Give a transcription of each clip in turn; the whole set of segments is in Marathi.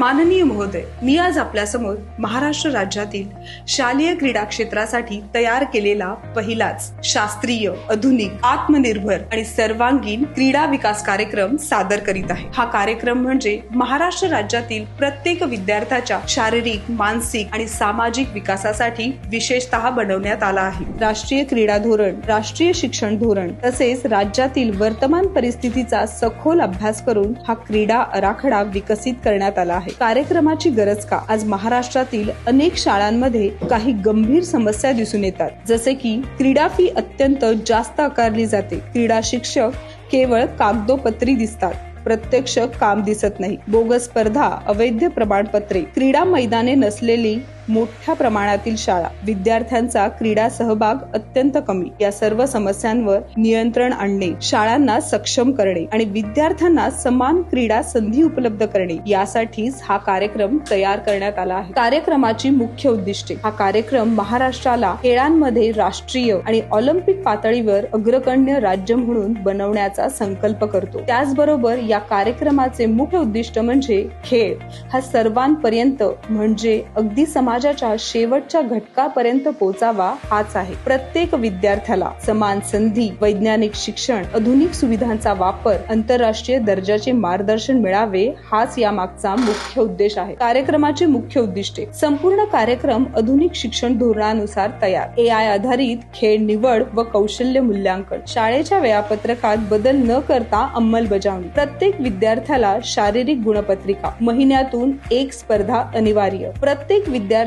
माननीय महोदय, मी आज आपल्यासमोर महाराष्ट्र राज्यातील शालेय क्रीडा क्षेत्रासाठी तयार केलेला पहिलाच शास्त्रीय, आधुनिक, आत्मनिर्भर आणि सर्वांगीण क्रीडा विकास कार्यक्रम सादर करीत आहे। हा कार्यक्रम म्हणजे महाराष्ट्र राज्यातील प्रत्येक विद्यार्थ्याच्या शारीरिक, मानसिक आणि सामाजिक विकासासाठी विशेषतः बनवण्यात आला आहे। राष्ट्रीय क्रीडा धोरण, राष्ट्रीय शिक्षण धोरण तसेच राज्यातील वर्तमान परिस्थितीचा सखोल अभ्यास करून हा क्रीडा आराखडा विकसित करण्यात आला आहे। कार्यक्रमाची गरज का? आज महाराष्ट्रातील अनेक शाळांमध्ये काही गंभीर समस्या दिसून येतात, जसे की क्रीडा फी अत्यंत जास्त आकारली जाते, क्रीडा शिक्षक केवळ कागदोपत्री दिसतात, प्रत्यक्ष काम दिसत नाही, बोगस स्पर्धा, अवैध प्रमाणपत्रे, क्रीडा मैदाने नसलेली मोठ्या प्रमाणातील शाळा, विद्यार्थ्यांचा क्रीडा सहभाग अत्यंत कमी, या सर्व समस्यांवर नियंत्रण आणणे, शाळांना सक्षम करणे आणि विद्यार्थ्यांना समान क्रीडा संधी उपलब्ध करणे यासाठीच हा कार्यक्रम तयार करण्यात आला आहे। कार्यक्रमाची मुख्य उद्दिष्टे: हा कार्यक्रम महाराष्ट्राला खेळांमध्ये राष्ट्रीय आणि ऑलिम्पिक पातळीवर अग्रगण्य राज्य म्हणून बनवण्याचा संकल्प करतो। त्याचबरोबर या कार्यक्रमाचे मुख्य उद्दिष्ट म्हणजे खेळ हा सर्वांपर्यंत म्हणजे अगदी समाजाच्या शेवटच्या घटकापर्यंत पोहोचावा हाच आहे। प्रत्येक विद्यार्थ्याला समान संधी, वैज्ञानिक शिक्षण, आधुनिक सुविधांचा वापर, आंतरराष्ट्रीय दर्जाचे मार्गदर्शन मिळावे हाच यामागचा मुख्य उद्देश आहे। कार्यक्रमाची मुख्य उद्दिष्टे: संपूर्ण कार्यक्रम आधुनिक शिक्षण धोरणानुसार तयार, AI आधारित खेळ निवड व कौशल्य मूल्यांकन, शाळेच्या वेळापत्रकात बदल न करता अंमलबजावणी, प्रत्येक विद्यार्थ्याला शारीरिक गुणपत्रिका, महिन्यातून एक स्पर्धा अनिवार्य, प्रत्येक विद्यार्थ्याचा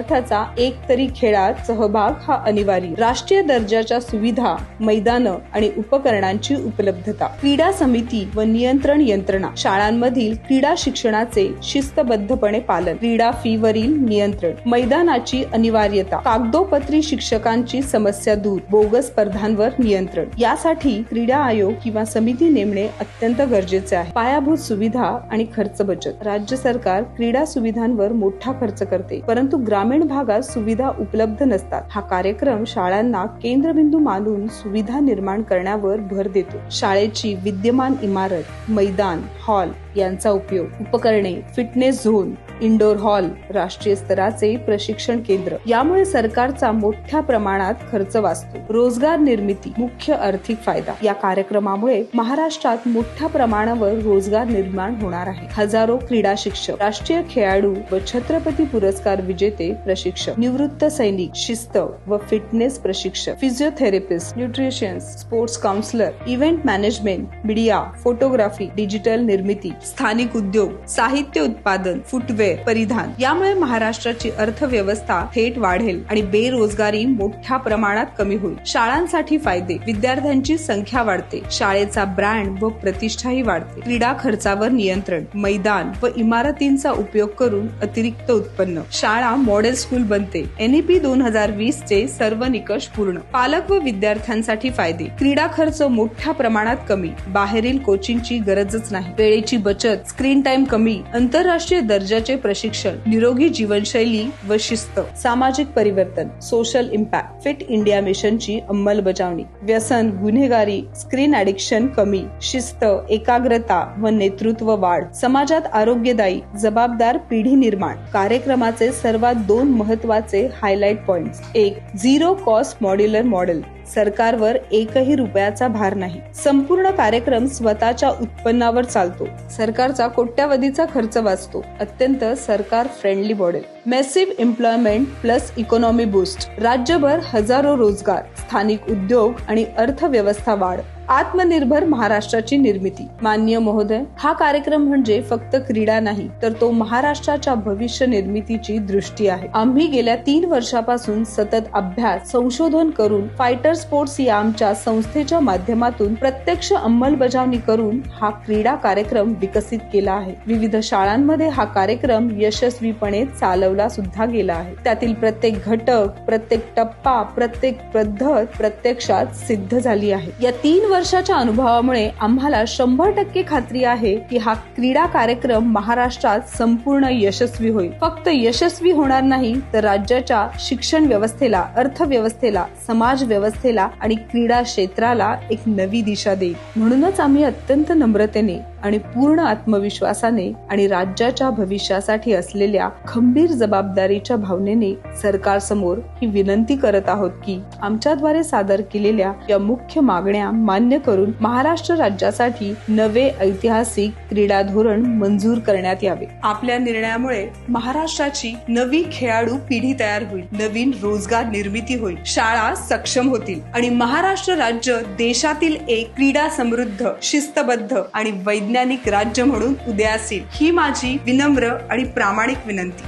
एक तरी खेळात सहभाग हा अनिवार्य, राष्ट्रीय दर्जाच्या सुविधा, मैदान आणि उपकरणांची उपलब्धता, क्रीडा समिती व नियंत्रण यंत्रणा, शाळांमधील क्रीडा शिक्षणाचे शिस्तबद्धपणे पालन, क्रीडा फी वरील नियंत्रण, मैदानाची अनिवार्यता, कागदोपत्री शिक्षकांची समस्या दूर, बोगस स्पर्धांवर नियंत्रण। यासाठी क्रीडा आयोग किंवा समिती नेमणे अत्यंत गरजेचे आहे। पायाभूत सुविधा आणि खर्च बचत: राज्य सरकार क्रीडा सुविधांवर मोठा खर्च करते, परंतु ग्रामीण भागात सुविधा उपलब्ध नसतात। हा कार्यक्रम शाळांना केंद्रबिंदू मानून सुविधा निर्माण करण्यावर भर देतो। शाळेची विद्यमान इमारत, मैदान, हॉल यांचा उपयोग, उपकरणे, फिटनेस झोन, इंडोर हॉल, राष्ट्रीय स्तराचे प्रशिक्षण केंद्र, यामुळे सरकारचा मोठ्या प्रमाणात खर्च वाचतो। रोजगार निर्मिती: मुख्य आर्थिक फायदा: या कार्यक्रमामुळे महाराष्ट्रात मोठ्या प्रमाणावर रोजगार निर्माण होणार आहे। हजारो क्रीडा शिक्षक, राष्ट्रीय खेळाडू व छत्रपती पुरस्कार विजेते प्रशिक्षक, निवृत्त सैनिक, शिस्त व फिटनेस प्रशिक्षक, physiotherapist, nutritions, sports counsellor, event management, media, photography, digital निर्मिती, स्थानिक उद्योग, साहित्य उत्पादन, फुटवेअर, परिधान, यामुळे महाराष्ट्राची अर्थव्यवस्था थेट वाढेल आणि बेरोजगारी मोठ्या प्रमाणात कमी होईल। शाळांसाठी फायदे: विद्यार्थ्यांची संख्या वाढते, शाळेचा ब्रँड व प्रतिष्ठाही वाढते, क्रीडा खर्चावर नियंत्रण, मैदान व इमारतींचा उपयोग करून अतिरिक्त उत्पन्न, शाळा मॉडेल स्कूल बनते, NEP 2020 चे सर्व निकष पूर्ण। पालक व विद्यार्थ्यांसाठी फायदे: क्रीडा खर्च मोठ्या प्रमाणात कमी, बाहेरील कोचिंगची गरजच नाही, वेळेची बचत, स्क्रीन टाइम कमी, आंतरराष्ट्रीय दर्जाचे प्रशिक्षण, निरोगी जीवनशैली व शिस्त, सामाजिक परिवर्तन, सोशल इम्पॅक्ट, फिट इंडिया मिशनची अंमलबजावणी, व्यसन, गुन्हेगारी, स्क्रीन ऍडिक्शन कमी, शिस्त, एकाग्रता व नेतृत्व वाढ, समाजात आरोग्यदायी, जबाबदार पिढी निर्माण। कार्यक्रमाचे सर्वात दोन महत्वाचे हायलाइट पॉइंट्स: एक, झिरो कॉस्ट मॉड्युलर मॉडेल, सरकारवर एकही रुपयाचा भार नाही, संपूर्ण कार्यक्रम स्वतःच्या उत्पन्नावर चालतो, सरकारचा कोट्यावधीचा खर्च वाचतो, अत्यंत सरकार friendly model, massive employment plus economy boost, राज्यभर हजारो रोजगार, स्थानिक उद्योग आणि अर्थव्यवस्था वाढ, आत्मनिर्भर महाराष्ट्राची निर्मिती। माननीय महोदय, हा कार्यक्रम म्हणजे फक्त क्रीडा नाही, तर तो महाराष्ट्राच्या भविष्य निर्मितीची दृष्टी आहे। आम्ही गेल्या 3 वर्षापासून सतत अभ्यास, संशोधन करून फायटर स्पोर्ट्स या आमच्या संस्थेच्या माध्यमातून प्रत्यक्ष अंमलबजावणी करून हा क्रीडा कार्यक्रम विकसित केला आहे। विविध शाळांमध्ये हा कार्यक्रम यशस्वीपणे चालवला सुद्धा गेला आहे। त्यातील प्रत्येक घटक, प्रत्येक टप्पा, प्रत्येक पद्धत प्रत्यक्षात सिद्ध झाली आहे। या 3 वर्षाच्या अनुभवामुळे आम्हाला 100% खात्री आहे की हा क्रीडा कार्यक्रम महाराष्ट्रात संपूर्ण यशस्वी होईल. फक्त यशस्वी होणार नाही तर राज्याच्या शिक्षण व्यवस्थेला, अर्थव्यवस्थेला, समाज व्यवस्थेला आणि क्रीडा क्षेत्राला एक नवी दिशा देईल. म्हणूनच आम्ही अत्यंत नम्रतेने आणि पूर्ण आत्मविश्वासाने आणि राज्याच्या भविष्यासाठी असलेल्या खंबीर जबाबदारीच्या भावनेने सरकारसमोर ही विनंती करत आहोत की आमच्याद्वारे सादर केलेल्या या मुख्य मागण्या मान्य करून महाराष्ट्र राज्यासाठी नवे ऐतिहासिक क्रीडा धोरण मंजूर करण्यात यावे. आपल्या निर्णयामुळे महाराष्ट्राची नवी खेळाडू पिढी तयार होईल, नवीन रोजगार निर्मिती होईल, शाळा सक्षम होतील आणि महाराष्ट्र राज्य देशातील एक क्रीडा समृद्ध, शिस्तबद्ध आणि वैज्ञानिक राज्य म्हणून उदयास येईल. ही माझी विनम्र आणि प्रामाणिक विनंती.